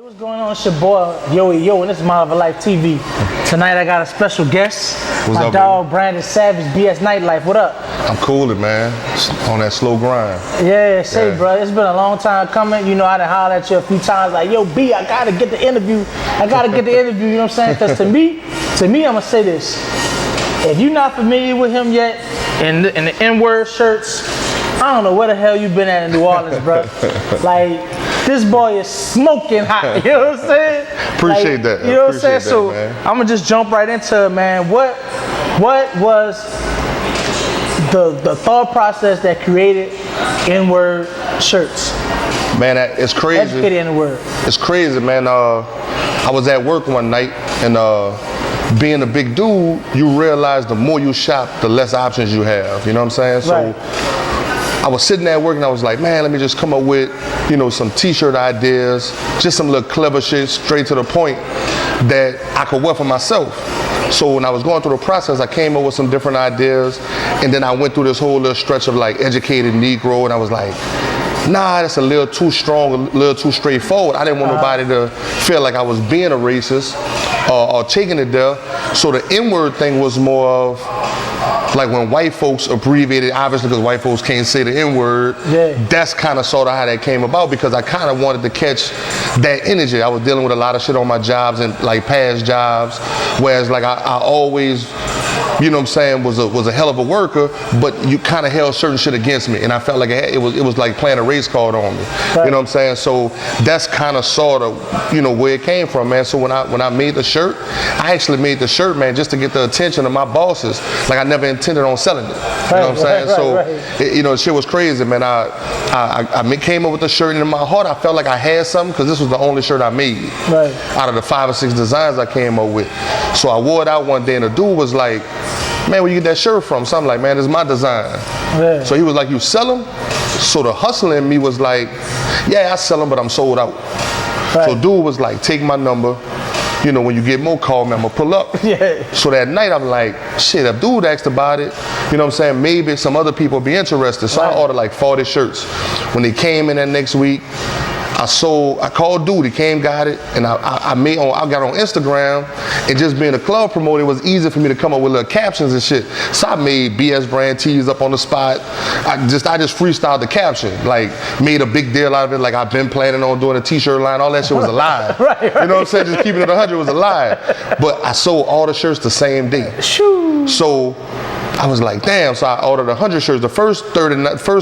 What's going on? It's your boy, Yo, and this is BSnightlife TV. Tonight I got a special guest. What's my up, dog, baby? Brandon Savage, BSnightlife. What up? I'm coolin', man. On that slow grind. Yeah, say, Yeah. bro, it's been a long time coming. You know, I done hollered at you a few times like, yo, B, I gotta get the interview. You know what I'm saying? Because to me, I'm gonna say this. If you're not familiar with him yet, in the N-word shirts, I don't know where the hell you been at in New Orleans, bro. Like, this boy is smoking hot, you know what I'm saying? Appreciate that. You know what I'm saying? So man. I'm gonna just jump right into it, man. What was the thought process that created N-word shirts? Man, it's crazy. Educated N-word. It's crazy, man. I was at work one night, and being a big dude, you realize the more you shop, the less options you have. You know what I'm saying? So Right. I was sitting at work and I was like, man, let me just come up with, you know, some t-shirt ideas, just some little clever shit, straight to the point that I could wear for myself. So when I was going through the process, I came up with some different ideas, and then I went through this whole little stretch of like educated Negro, and I was like, nah, that's a little too strong, a little too straightforward. I didn't want nobody to feel like I was being a racist or taking it there. So the N-word thing was more of like when white folks abbreviated, obviously because white folks can't say the N-word, Yeah. that's kind of sort of how that came about, because I kind of wanted to catch that energy. I was dealing with a lot of shit on my jobs and like past jobs, whereas like I always, you know what I'm saying, was a hell of a worker, but you kind of held certain shit against me, and I felt like it was like playing a race card on me. Right. You know what I'm saying? So that's kind of sort of, you know, where it came from, man. So when I made the shirt, I actually made the shirt, man, just to get the attention of my bosses. Like I never intended on selling it. You know what I'm saying? So you know, shit was crazy, man. I came up with the shirt, and in my heart, I felt like I had something, because this was the only shirt I made out of the 5 or 6 designs I came up with. So I wore it out one day, and the dude was like, man, where you get that shirt from? So I'm like, man, this is my design. Yeah. So he was like, you sell them? So the hustler in me was like, yeah, I sell them, but I'm sold out. Right. So dude was like, take my number. You know, when you get more, call me, I'm gonna pull up. Yeah. So that night I'm like, shit, if dude asked about it, you know what I'm saying, maybe some other people be interested. So I ordered like 40 shirts. When they came in that next week, I called dude, he came, got it, and I got on Instagram, and just being a club promoter, it was easy for me to come up with little captions and shit. So I made BS brand tees up on the spot. I just freestyled the caption, like made a big deal out of it, like I've been planning on doing a t-shirt line, all that shit was a lie. Right. You know what I'm saying? Just keeping it 100 was a lie. But I sold all the shirts the same day. Shoo. So I was like, damn, so I ordered 100 shirts. The first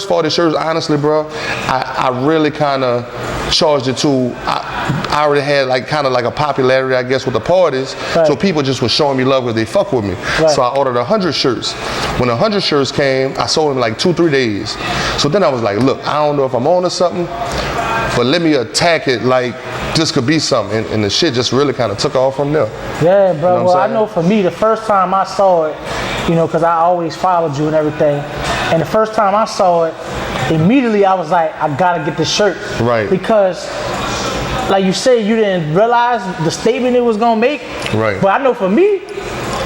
40 shirts, honestly, bro, I really kind of charged it to, I already had like kind of like a popularity, I guess, with the parties. Right. So people just were showing me love because they fuck with me. Right. So I ordered 100 shirts. When 100 shirts came, I sold them in like 2-3 days. So then I was like, look, I don't know if I'm on to something, but let me attack it like this could be something. And the shit just really kind of took off from there. Yeah, bro. You know what Well, I'm I know for me, the first time I saw it, you know, because I always followed you and everything, and the first time I saw it, immediately I was like, I gotta get this shirt. Right. Because, like you say, you didn't realize the statement it was gonna make. Right. But I know for me,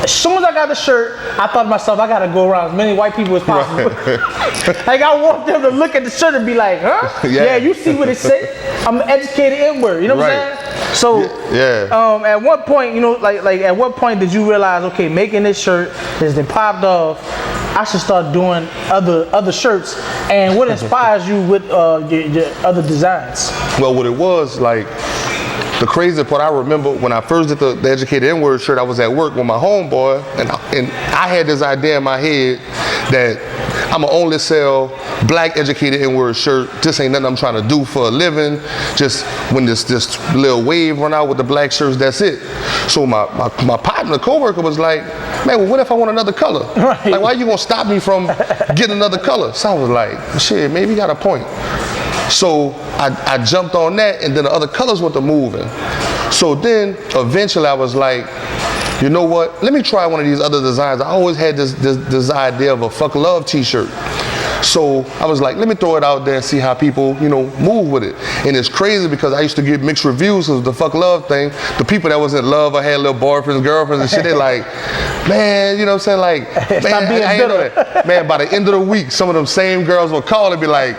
as soon as I got the shirt, I thought to myself, I gotta go around as many white people as possible. Like I want them to look at the shirt and be like, huh? Yeah. You see what it say? I'm an educated N-word. You know what I'm saying? So, at what point, you know, like at what point did you realize, okay, making this shirt has been popped off, I should start doing other shirts, and what inspires you with your other designs? Well, what it was, like, the crazy part, I remember when I first did the educated N-word shirt, I was at work with my homeboy, and I had this idea in my head that I'ma only sell black educated N-word shirt. This ain't nothing I'm trying to do for a living. Just when this little wave run out with the black shirts, that's it. So my partner, coworker was like, man, well, what if I want another color? Right. Like, why you gonna stop me from getting another color? So I was like, shit, maybe you got a point. So I jumped on that, and then the other colors went to moving. So then eventually I was like, you know what? Let me try one of these other designs. I always had this idea of a fuck love t-shirt. So I was like, let me throw it out there and see how people, move with it. And it's crazy because I used to get mixed reviews of the fuck love thing. The people that was in love or had little boyfriends, girlfriends and shit, they like, man, you know what I'm saying? Like, man, I ain't know that. Man, by the end of the week, some of them same girls would call and be like,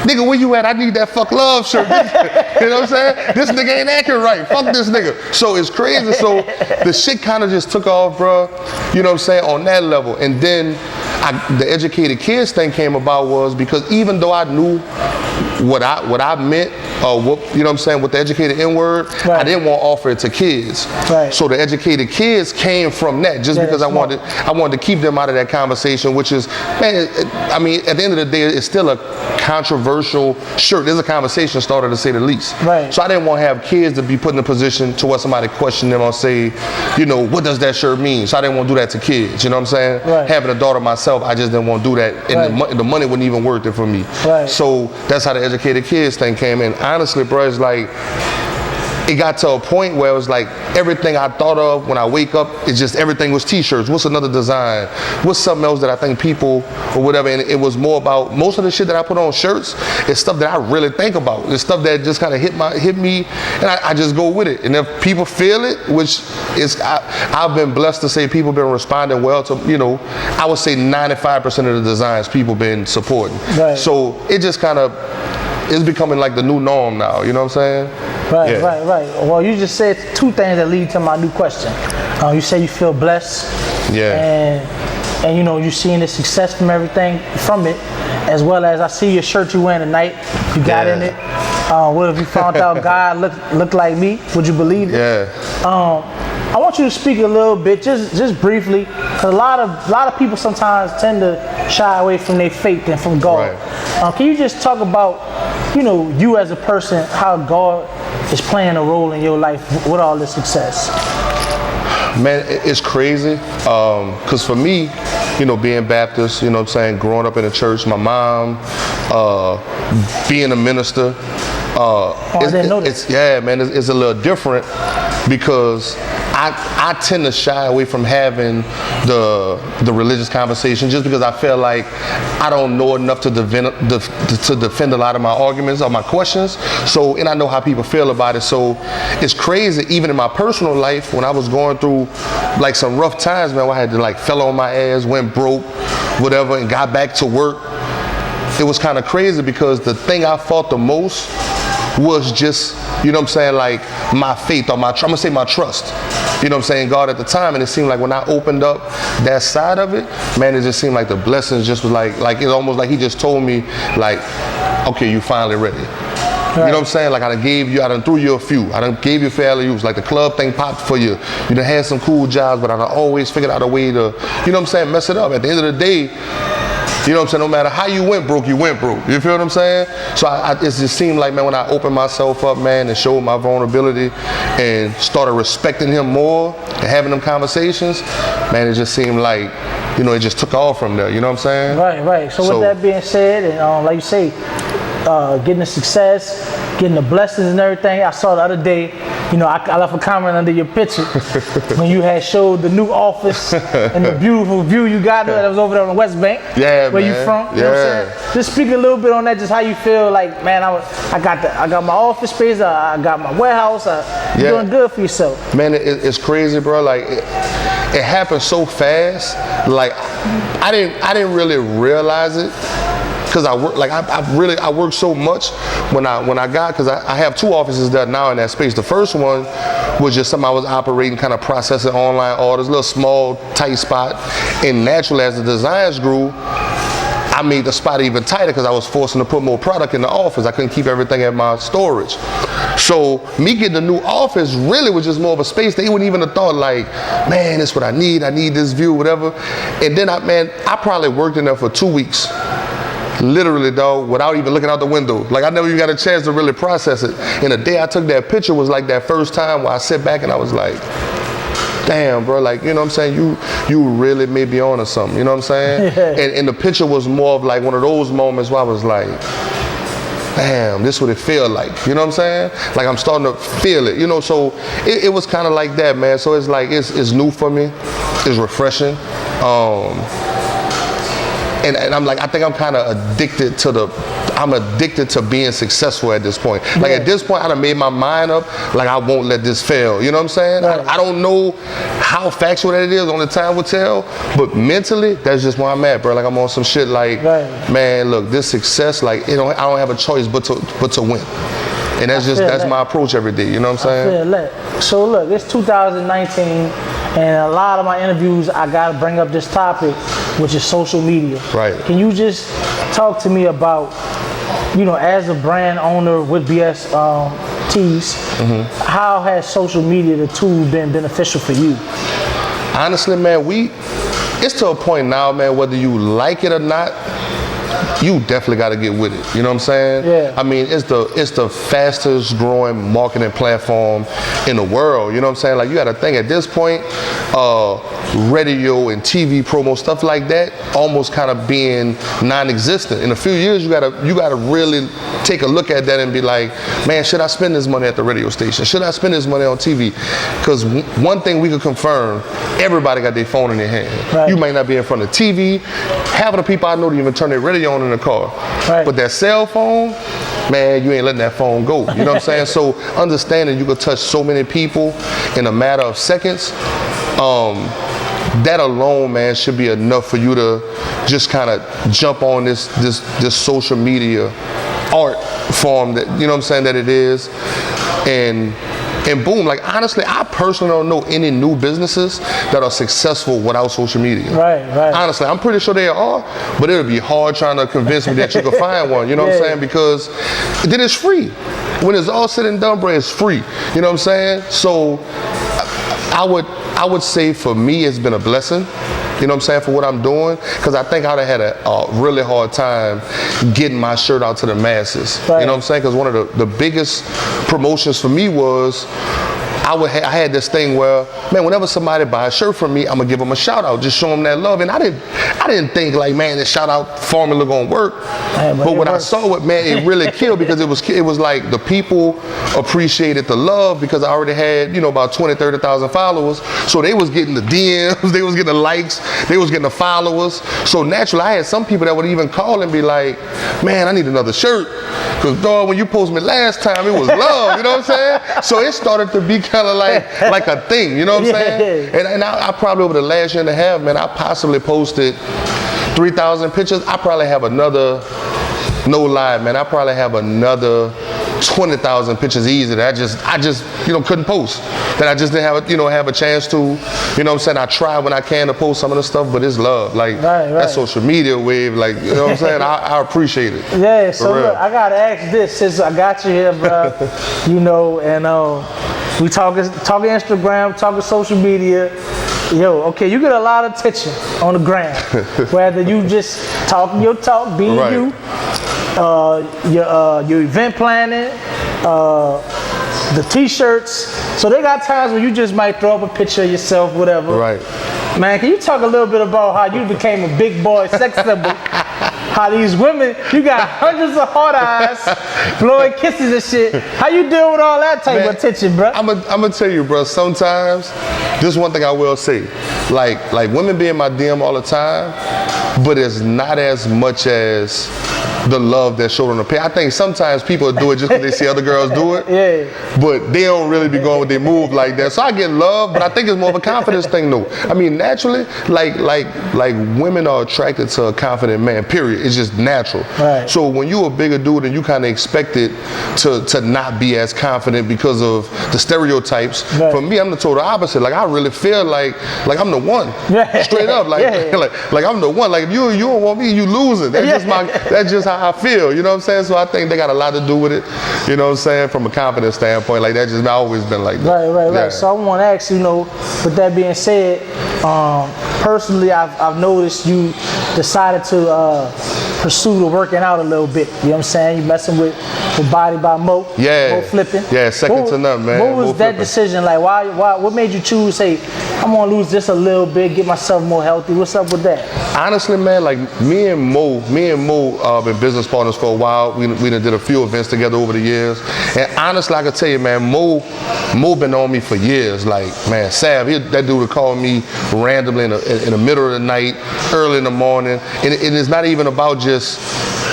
nigga, where you at? I need that fuck love shirt. You know what I'm saying? This nigga ain't acting right. Fuck this nigga. So it's crazy. So the shit kind of just took off, bro. You know what I'm saying? On that level. And then the educated kids thing came about was because even though I knew what I meant, what, you know what I'm saying, with the educated N-word, right. I didn't want to offer it to kids. Right. So the educated kids came from that, just because I wanted to keep them out of that conversation, which is, man, I mean, at the end of the day, it's still a controversial shirt. There's a conversation started, to say the least. Right. So I didn't want to have kids to be put in a position to where somebody question them or say, what does that shirt mean? So I didn't want to do that to kids, you know what I'm saying? Right. Having a daughter myself, I just didn't want to do that, and the money wouldn't even worth it for me. Right. So that's how the educated kids thing came in. Honestly, bro, it's like, it got to a point where it was like everything I thought of when I wake up, it's just everything was t-shirts. What's another design? What's something else that I think people or whatever? And it was more about, most of the shit that I put on shirts is stuff that I really think about. It's stuff that just kind of hit me, and I just go with it. And if people feel it, which is, I've been blessed to say people been responding well to, I would say 95% of the designs people been supporting. Right. So it just kind of, it's becoming like the new norm now, you know what I'm saying? Right, yeah. Right. Well, you just said two things that lead to my new question. You say you feel blessed. Yeah. And you're seeing the success from everything from it, as well as I see your shirt you wearing tonight. You got in it. What if you found out God looked like me? Would you believe it? Yeah. I want you to speak a little bit, just briefly, because a lot of people sometimes tend to shy away from their faith and from God. Right. Can you just talk about, you as a person, how God is playing a role in your life with all this success? Man, it's crazy, because for me, being Baptist, you know what I'm saying, growing up in the church, my mom, being a minister, I didn't know that. It's a little different because I tend to shy away from having the religious conversation just because I feel like I don't know enough to defend a lot of my arguments or my questions. So, and I know how people feel about it. So it's crazy, even in my personal life, when I was going through like some rough times, man, where I had to like fell on my ass, went broke, whatever, and got back to work. It was kind of crazy because the thing I fought the most was just, like my faith or I'm gonna say my trust. God at the time. And it seemed like when I opened up that side of it, man, it just seemed like the blessings just was like it's almost like he just told me, like, okay, you finally ready. Right. You know what I'm saying? Like I done threw you a few. I done gave you fair alley-oops. Like the club thing popped for you. You done had some cool jobs, but I done always figured out a way to, mess it up. At the end of the day, no matter how you went broke, you went broke. You feel what I'm saying? So it just seemed like, man, when I opened myself up, man, and showed my vulnerability and started respecting him more and having them conversations, man, it just seemed like, it just took off from there. You know what I'm saying? Right. So with that being said, and like you say, getting the success, getting the blessings and everything, I saw the other day, I left a comment under your picture when you had showed the new office and the beautiful view you got that was over there on the West Bank. Yeah, where you from? You know what I'm saying? Just speak a little bit on that, just how you feel like, man, I got my office space, I got my warehouse, you're doing good for yourself. Man, it's crazy, bro. Like it happened so fast. Like I didn't really realize it. Because I work, like I work so much when I got, because I have two offices there now in that space. The first one was just something I was operating, kind of processing online orders, a little small, tight spot. And naturally, as the designs grew, I made the spot even tighter because I was forcing to put more product in the office. I couldn't keep everything at my storage. So me getting a new office really was just more of a space. They wouldn't even have thought like, man, this is what I need this view, whatever. And then I probably worked in there for 2 weeks. Literally, dog, without even looking out the window. Like I never even got a chance to really process it. And the day I took that picture was like that first time where I sit back and I was like, damn, bro, like, you know what I'm saying? You really may be on to something, you know what I'm saying? And the picture was more of like one of those moments where I was like, damn, this is what it feel like, you know what I'm saying? Like I'm starting to feel it, so it was kind of like that, man. So it's like, it's new for me, it's refreshing. And I'm like, I think I'm kind of addicted to being successful at this point. Like at this point, I done made my mind up, like I won't let this fail. You know what I'm saying? Right. I don't know how factual that it is, only time will tell, but mentally, that's just where I'm at, bro. Like I'm on some shit like, man, look, this success, like, I don't have a choice but to win. And that's my approach every day, you know what I'm saying? I feel that. So look, it's 2019, and a lot of my interviews, I gotta bring up this topic, which is social media. Right. Can you just talk to me about, as a brand owner with BS Tees, how has social media, the tool, been beneficial for you? Honestly, man, it's to a point now, man, whether you like it or not, you definitely got to get with it. You know what I'm saying? Yeah. I mean, it's the fastest growing marketing platform in the world. You know what I'm saying? Like, you got to think at this point, radio and TV promo, stuff like that, almost kind of being non-existent. In a few years, you gotta really take a look at that and be like, man, should I spend this money at the radio station? Should I spend this money on TV? Because one thing we could confirm, everybody got their phone in their hand. Right. You might not be in front of TV. Half of the people I know don't even turn their radio on in the car. Right. But that cell phone, man, you ain't letting that phone go. You know what I'm saying? So understanding you could touch so many people in a matter of seconds, that alone, man, should be enough for you to just kind of jump on this social media art form that, you know what I'm saying, that it is. And boom, like honestly, I personally don't know any new businesses that are successful without social media. Right. Honestly, I'm pretty sure there are, but it'll be hard trying to convince me that you can find one, you know what I'm saying? Because then it's free. When it's all said and done, bro, it's free. You know what I'm saying? So I would say for me, it's been a blessing. You know what I'm saying, for what I'm doing, because I think I'd have had a really hard time getting my shirt out to the masses. Right. You know what I'm saying? Because one of the biggest promotions for me was I had this thing where, man, whenever somebody buys a shirt from me, I'm gonna give them a shout out, just show them that love. And I didn't think like, man, this shout out formula gonna work. But when I saw it, man, it really killed, because it was like the people appreciated the love, because I already had, about 20, 30,000 followers. So they was getting the DMs, they was getting the likes, they was getting the followers. So naturally, I had some people that would even call and be like, man, I need another shirt. Because, dog, when you posted me last time, it was love, you know what I'm saying? So it started to be kind of like a thing, you know what I'm saying? And I probably over the last year and a half, man, I possibly posted 3,000 pictures. I probably have another, no lie, man, I probably have another 20,000 pictures easy that I just couldn't post, that I just didn't have a chance to, you know what I'm saying? I try when I can to post some of the stuff, but it's love, like that social media wave, like, you know what I'm saying? I appreciate it. Yeah, so look, I gotta ask this, since I got you here, bro, and we talking Instagram, talking social media. Yo, okay, you get a lot of attention on the gram, whether you just talking your talk, being you, your event planning, the t-shirts. So they got times where you just might throw up a picture of yourself, whatever. Right. Man, can you talk a little bit about how you became a big boy sex symbol? How these women, you got hundreds of hard eyes, blowing kisses and shit. How you deal with all that type of attention, bro? I'm gonna tell you, bro, sometimes, this is one thing I will say. Like women be in my DM all the time, but it's not as much as the love that's showed on the page. I think sometimes people do it just because they see other girls do it. Yeah. But they don't really be going with their move like that. So I get love, but I think it's more of a confidence thing though. I mean, naturally, like women are attracted to a confident man, period. It's just natural. Right. So when you a bigger dude and you kind of expected to not be as confident because of the stereotypes, for me, I'm the total opposite. Like I really feel like I'm the one. Straight up. Like I'm the one. Like if you don't want me, you losing. That's just how I feel, you know what I'm saying? So I think they got a lot to do with it, you know what I'm saying, from a confidence standpoint. Like that just always been like that. Right. Yeah. So I want to ask you, with that being said, personally, I've noticed you decided to pursue the working out a little bit. You know what I'm saying? You messing with Body by Mo. Yeah. Mo flipping. Yeah, second to none, man. What was that decision like? Why? What made you choose? Say, I'm gonna lose just a little bit, get myself more healthy. What's up with that? Honestly, man, like me and Mo been business partners for a while. We done did a few events together over the years. And honestly, I can tell you, man, Mo been on me for years. Like, man, Sav, that dude would call me randomly in the middle of the night, early in the morning. And it's not even about just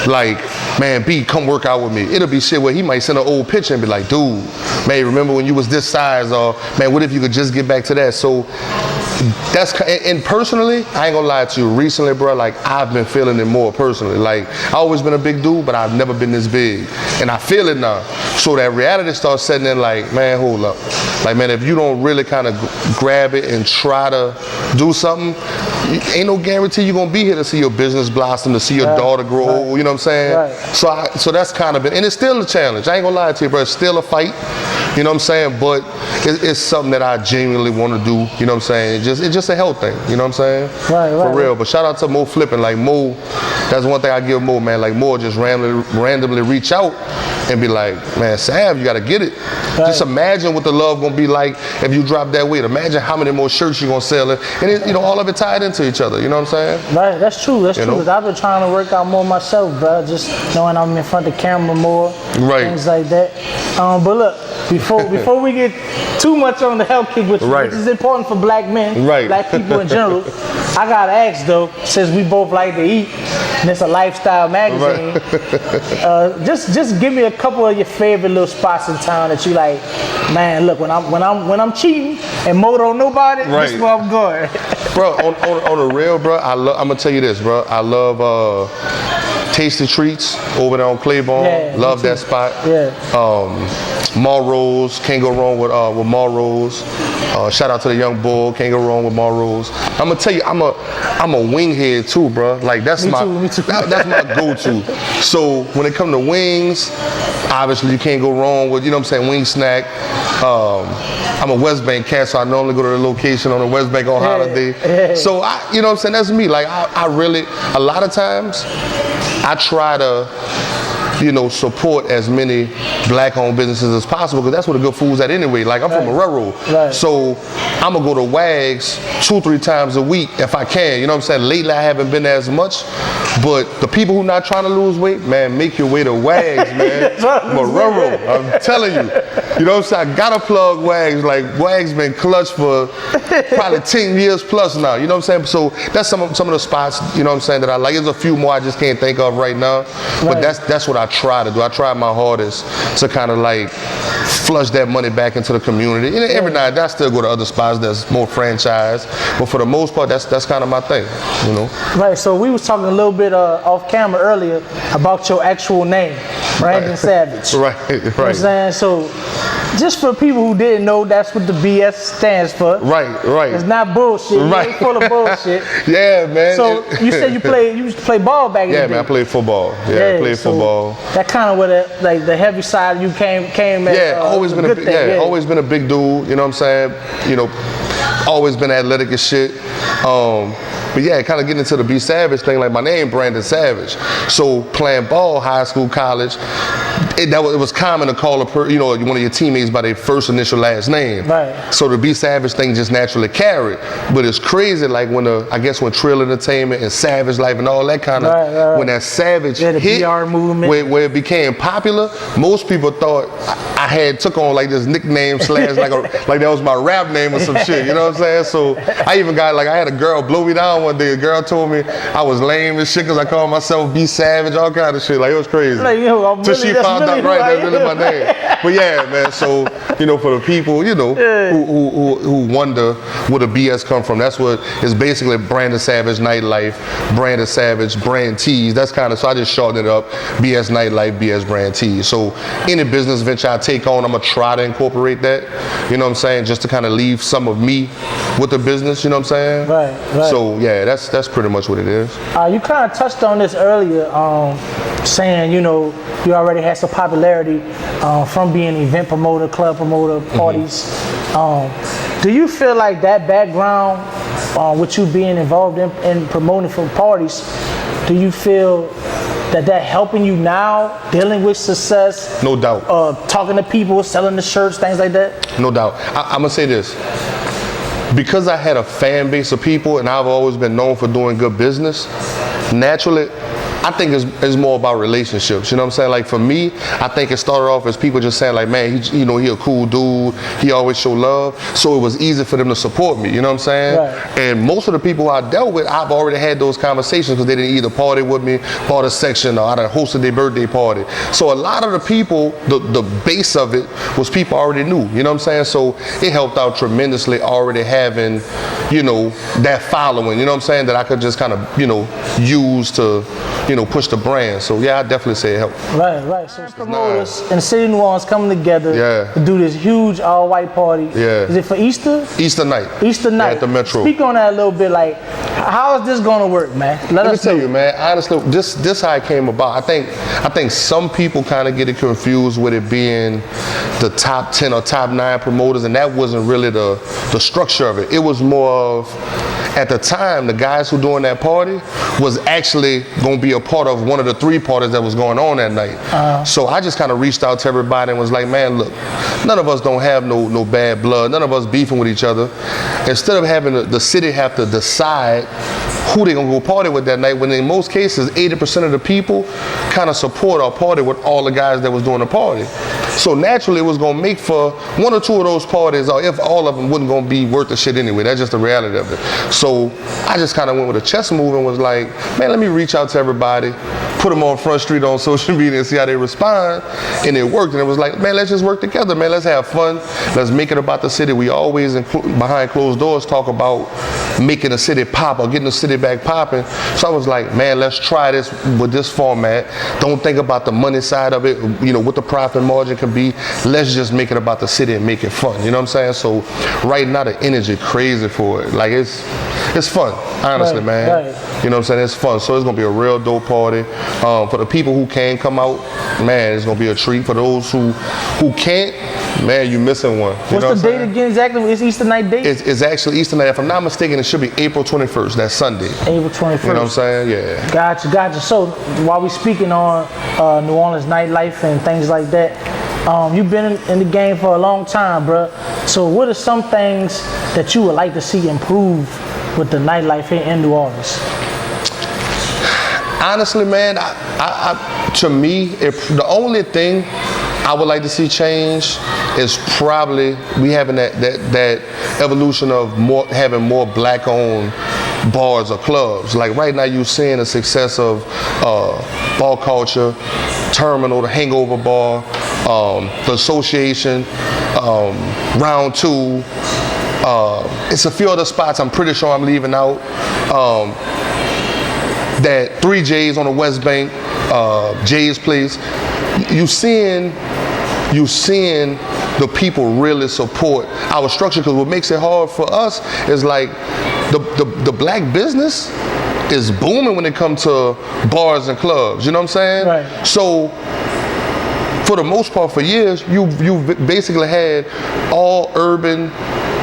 like, man, B, come work out with me. It'll be shit where he might send an old picture and be like, dude, man, remember when you was this size? Or, man, what if you could just get back to that? So and personally, I ain't gonna lie to you, recently, bro, like I've been feeling it more personally. Like I always been a big dude, but I've never been this big. And I feel it now. So that reality starts setting in like, man, hold up. Like, man, if you don't really kind of grab it and try to do something, ain't no guarantee you're gonna be here to see your business blossom, to see your daughter grow old, you know what I'm saying? Right. So that's kind of been, and it's still a challenge. I ain't gonna lie to you, bro, it's still a fight, you know what I'm saying? But it's something that I genuinely want to do, you know what I'm saying? It's just a health thing, you know what I'm saying? Right. For real. But shout out to Mo Flipping. Like Mo, that's one thing I give Mo, man. Like Mo just randomly reach out and be like, man, Sav, you gotta get it. Right. Just imagine what the love gonna be like if you drop that weight. Imagine how many more shirts you gonna sell, and it, all of it tied into each other. You know what I'm saying? Right. That's true. That's true. Because I've been trying to work out more myself, bro. Just knowing I'm in front of the camera more, things like that. But look, before we get too much on the health kick, which is important for black men, black people in general, I gotta ask though, since we both like to eat, and it's a lifestyle magazine, just give me a couple of your favorite little spots in town that you like. Man, look, when I'm cheating and Mo don't know about it, this is where I'm going. Bro, on the real, bro, I'm gonna tell you this, bro. I love Tasty Treats over there on Claiborne. Yeah, love that spot. Yeah. Marrose, can't go wrong with Marrose. Shout out to the young bull, can't go wrong with Marrose. I'm gonna tell you, I'm a wing head too, bro. Like that's me my too. That's my go-to. So when it comes to wings, obviously you can't go wrong with, you know what I'm saying, wing snack. I'm a West Bank cat, so I normally go to the location on the West Bank on holiday. So you know what I'm saying, that's me. Like I really, a lot of times, I try to, support as many black-owned businesses as possible, because that's where the good food's at anyway. Like, I'm from a railroad. So I'm gonna go to Wags 2-3 times a week if I can. You know what I'm saying? Lately, I haven't been there as much. But the people who not trying to lose weight, man, make your way to Wags, man. I'm a railroad, I'm telling you. You know what I'm saying? I gotta plug Wags. Like, Wags been clutch for probably 10 years plus now. You know what I'm saying? So that's some of the spots, you know what I'm saying, that I like. There's a few more I just can't think of right now. But that's what I try to do. I try my hardest to kind of like flush that money back into the community. And every night I still go to other spots that's more franchise. But for the most part, that's kind of my thing, you know? Right, so we was talking a little bit off camera earlier about your actual name, Brandon Savage. Right. You know what I'm saying? So just for people who didn't know, that's what the BS stands for. Right. It's not bullshit. You ain't full of bullshit. Yeah, man. So you said you used to play ball back in the day. Yeah, man, I played football. I played football. That kind of where the heavy side of you came at. Yeah, always been always been a big dude, you know what I'm saying? Always been athletic as shit. But yeah, kind of getting into the B Savage thing, like my name, Brandon Savage. So playing ball, high school, college, it was common to call one of your teammates by their first initial last name. Right. So the B Savage thing just naturally carried. But it's crazy, like when Trill Entertainment and Savage Life and all that kind of, when that Savage the hit, PR movement, where it became popular, most people thought I took on like this nickname / like that was my rap name or some shit. You know what I'm saying? So I even got I had a girl blow me down one day. A girl told me I was lame and shit because I called myself B Savage, all kind of shit. Like, it was crazy. Till she found out, that's really my name. But yeah, man. So for the people who wonder where the BS come from, that's what it's basically. Brandon Savage Nightlife, Brandon Savage Brand Tees. That's kind of, so I just shortened it up. BS Nightlife, BS Brand Tees. So any business venture I take on, I'm gonna try to incorporate that. You know what I'm saying? Just to kind of leave some of me with the business. You know what I'm saying? Right. So yeah, that's pretty much what it is. You kind of touched on this earlier, saying you already had some popularity from being an event promoter, club promoter, parties. Do you feel like that background, with you being involved in promoting for parties, do you feel that helping you now dealing with success? No doubt. Talking to people, selling the shirts, things like that? No doubt. I'm gonna say this. because I had a fan base of people and I've always been known for doing good business, naturally, I think it's more about relationships. You know what I'm saying? Like for me, I think it started off as people just saying like, man, he a cool dude. He always show love. So it was easy for them to support me. You know what I'm saying? Right. And most of the people I dealt with, I've already had those conversations because they didn't either party with me, part of section, or I done hosted their birthday party. So a lot of the people, the base of it was people I already knew. You know what I'm saying? So it helped out tremendously already having, that following. You know what I'm saying? That I could just kind of, use to, push the brand. So yeah, I definitely say it helped. Right. So promoters in the city of New Orleans coming together to do this huge all-white party. Yeah. Is it for Easter? Easter night. Easter night. At the Metro. Speak on that a little bit. Like, how is this going to work, man? Let me tell you, man. Honestly, this how it came about. I think some people kind of get it confused with it being the top 10 or top 9 promoters, and that wasn't really the structure of it. It was more of, at the time, the guys who doing that party was actually going to be a part of one of the 3 parties that was going on that night. So I just kind of reached out to everybody and was like, man, look, none of us don't have no bad blood. None of us beefing with each other. Instead of having the city have to decide who they gonna go party with that night, when in most cases 80% of the people kind of support or party with all the guys that was doing the party. So naturally it was gonna make for 1 or 2 of those parties, or if all of them wasn't gonna be worth the shit anyway. That's just the reality of it. So I just kind of went with a chess move and was like, man, let me reach out to everybody, put them on Front Street on social media and see how they respond. And it worked. And it was like, man, let's just work together, man. Let's have fun. Let's make it about the city. We always, behind closed doors, talk about making the city pop or getting the city back popping. So I was like, man, let's try this with this format. Don't think about the money side of it, what the profit margin can be. Let's just make it about the city and make it fun. You know what I'm saying? So right now the energy crazy for it. Like it's fun, honestly, man. Right. You know what I'm saying? It's fun. So it's gonna be a real dope party. For the people who can come out, man, it's gonna be a treat. For those who can't, man, you missing one. What's the date again exactly? It's Easter night date? It's actually Easter night. If I'm not mistaken, it should be April 21st. That's Sunday. April 21st. You know what I'm saying? Yeah. Gotcha. So while we speaking on New Orleans nightlife and things like that, you've been in the game for a long time, bro. So what are some things that you would like to see improve with the nightlife here in New Orleans? Honestly, man, to me, the only thing I would like to see change is probably we having that evolution of having more black-owned bars or clubs. Like right now, you're seeing the success of bar culture, Terminal, the Hangover Bar, the Association, Round 2. It's a few other spots I'm pretty sure I'm leaving out. That 3J's on the West Bank, Jay's Place. You seeing the people really support our structure, because what makes it hard for us is like the black business is booming when it comes to bars and clubs. You know what I'm saying? Right. So for the most part, for years, you basically had all urban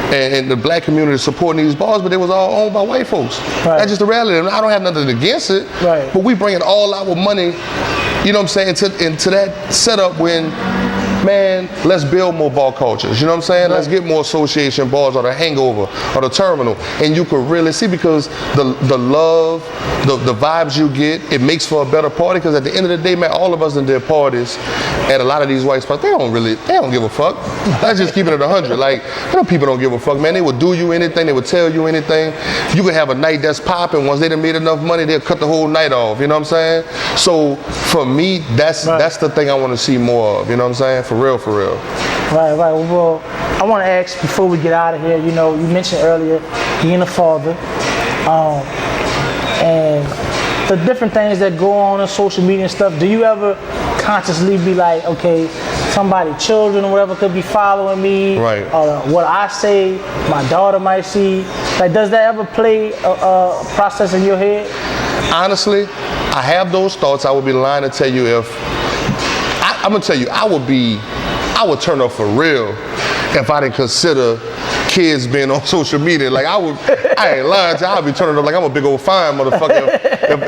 and the black community supporting these bars, but they was all owned by white folks. Right. That's just the reality. And I don't have nothing against it, right, but we bringing all our money, you know what I'm saying, into that setup when, man, let's build more bar cultures. You know what I'm saying? Right. Let's get more association bars or the Hangover or the Terminal. And you could really see, because the love, the vibes you get, it makes for a better party, because at the end of the day, man, all of us in their parties at a lot of these white spots, they don't give a fuck. Let's just keep it at 100. Like, people don't give a fuck, man. They would do you anything. They would tell you anything. You could have a night that's popping. Once they done made enough money, they'll cut the whole night off. You know what I'm saying? So for me, that's the thing I want to see more of. You know what I'm saying? For real. Right. Well, I want to ask before we get out of here. You mentioned earlier being a father, and the different things that go on social media and stuff. Do you ever consciously be like, okay, children or whatever could be following me, right, or what I say, my daughter might see? Like, does that ever play a process in your head? Honestly, I have those thoughts. I would be lying to tell you if I'm gonna tell you, I would turn up for real if I didn't consider kids being on social media. Like I ain't lying to you, I'd be turning up like I'm a big old fine motherfucker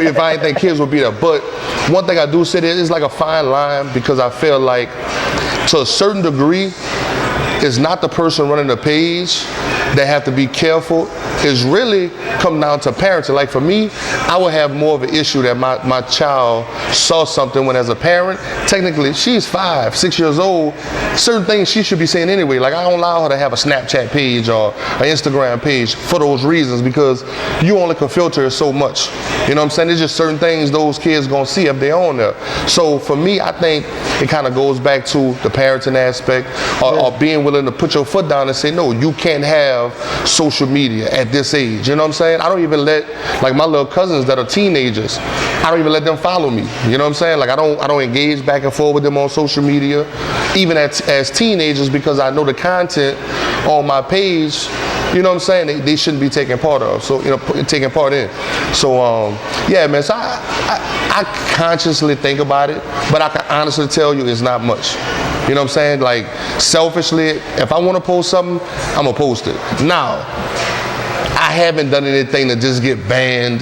if I didn't think kids would be there. But one thing I do say, it's like a fine line, because I feel like to a certain degree, it's not the person running the page that have to be careful. It's really come down to parenting. Like for me, I would have more of an issue that my child saw something when as a parent, technically she's 5, 6 years old, certain things she should be saying anyway. Like I don't allow her to have a Snapchat page or an Instagram page for those reasons, because you only can filter it so much. You know what I'm saying? There's just certain things those kids gonna see if they're on there. So for me, I think it kind of goes back to the parenting aspect, or being willing to put your foot down and say, no, you can't have social media at this age. You know what I'm saying? I don't even let, like my little cousins that are teenagers, I don't even let them follow me. You know what I'm saying? Like I don't engage back and forth with them on social media, even as teenagers, because I know the content on my page, you know what I'm saying, they shouldn't be taking part of. So, you know, taking part in. So, yeah, man, so I consciously think about it, but I can honestly tell you it's not much. You know what I'm saying? Like, selfishly, if I want to post something, I'm going to post it. Now, I haven't done anything to just get banned.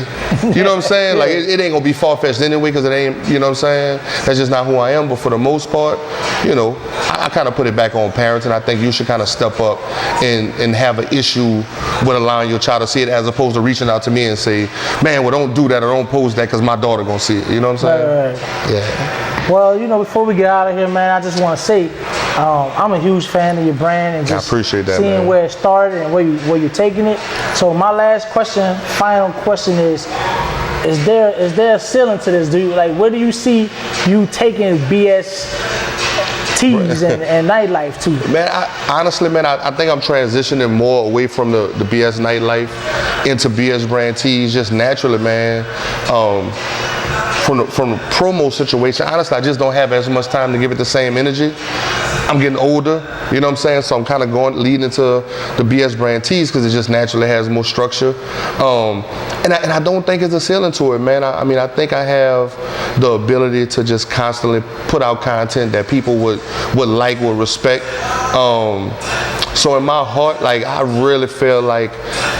You know what I'm saying? Like, it ain't going to be far-fetched anyway, because it ain't, you know what I'm saying? That's just not who I am. But for the most part, you know, I kind of put it back on parenting. I think you should kind of step up and have an issue with allowing your child to see it, as opposed to reaching out to me and say, man, well, don't do that or don't post that because my daughter going to see it. You know what I'm saying? Right. Yeah. Well, you know, before we get out of here, man, I just want to say, I'm a huge fan of your brand, and just I appreciate that, seeing man. where it started and where you're taking it. So my last question, final question is there a ceiling to this? Where do you see you taking BS tees and nightlife to? Man, honestly, I think I'm transitioning more away from the BS nightlife into BS brand tees, just naturally, man. From the promo situation, honestly, I just don't have as much time to give it the same energy. I'm getting older, you know what I'm saying? So I'm kind of leading into the BS brand tees because it just naturally has more structure. And I don't think it's a ceiling to it, man. I mean, I think I have the ability to just constantly put out content that people would like, would respect. So in my heart, like, I really feel like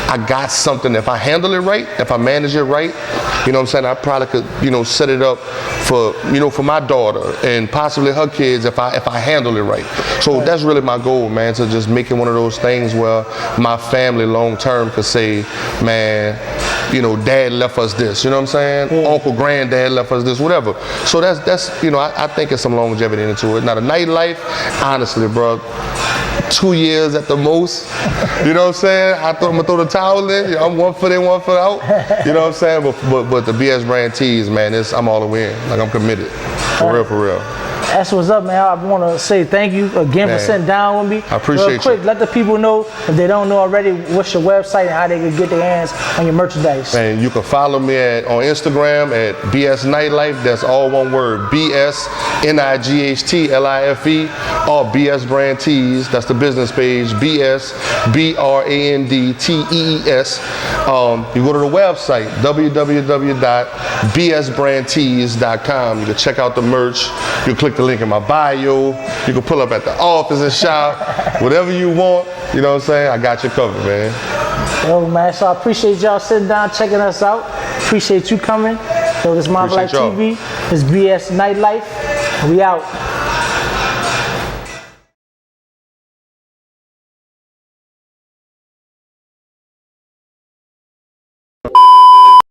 I got something. If I handle it right, if I manage it right, you know what I'm saying, I probably could, you know, set it up for, you know, for my daughter and possibly her kids if I handle it right. So that's really my goal, man, to just make it one of those things where my family long term could say, man, you know, dad left us this, you know what I'm saying? Uncle, granddad left us this, whatever. So that's you know, I think it's some longevity into it. Now the nightlife, honestly, bro, 2 years at the most. You know what I'm saying? I'm gonna throw the towel in. I'm 1 foot in, 1 foot out. You know what I'm saying? But the BS brand tees, man, I'm all the way in. Like, I'm committed. For real, for real. That's what's up, man. I want to say thank you again for sitting down with me. I appreciate Real quick, let the people know, if they don't know already, what's your website and how they can get their hands on your merchandise. And you can follow me on Instagram at BSnightlife. That's all one word, BSNIGHTLIFE, or BS Brand Tees. That's the business page, BS BRANDTEES. You go to the website, www.bsbrandtees.com. You can check out the merch. You click the link in my bio. You can pull up at the office and shop. Whatever you want, you know what I'm saying? I got you covered, man. Yo, man, so I appreciate y'all sitting down, checking us out. Appreciate you coming. So this is My Life TV. This is BS Nightlife. We out.